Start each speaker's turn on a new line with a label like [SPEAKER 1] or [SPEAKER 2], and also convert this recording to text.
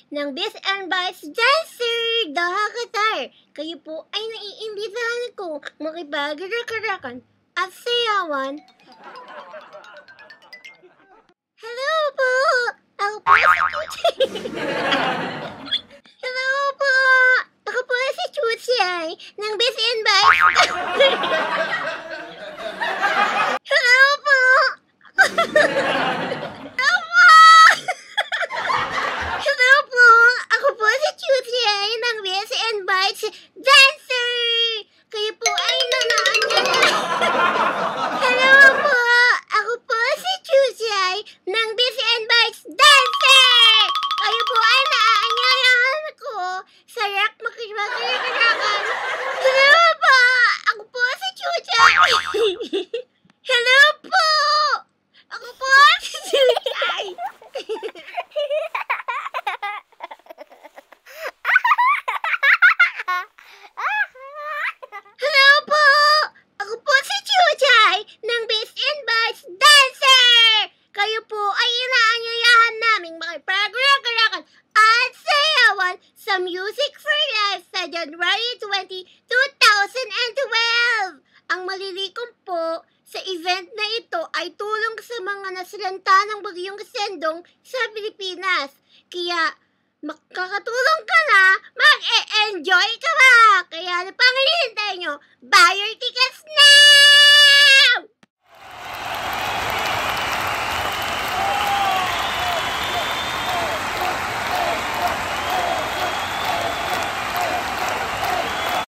[SPEAKER 1] ng Biz and Bites Dancer Dahakatar. Kayo po ay naiimbitahan ko makipag-rakarakan at sayawan. Hello po! Ako po si Chuchay. Hello po! Ako po si Chuchay ng Biz and Bites. Hello po! Hello po! Ako po si Chuchay ng Biz and Bites Dancer! Kayo po ay Hello po! Ako po si Chuchay ng Biz and Bites Dancer! Kayo po ay naaanyayahan ko sa yak makipagkakarakan. Hello po! Ako po si Chuchay! Hello po! Ako po si Chuchay! Hello po! Ako po si Chuchay ng Biz and Bites Dancer! Kayo po ay inaanyayahan naming makipagkakarakan at sayawan sa Music for Life sa January 20, 2012! Ang malilikom po sa event na ito ay tulong sa mga nasalanta ng bagyong Sendong sa Pilipinas. Kaya makakatulong ka na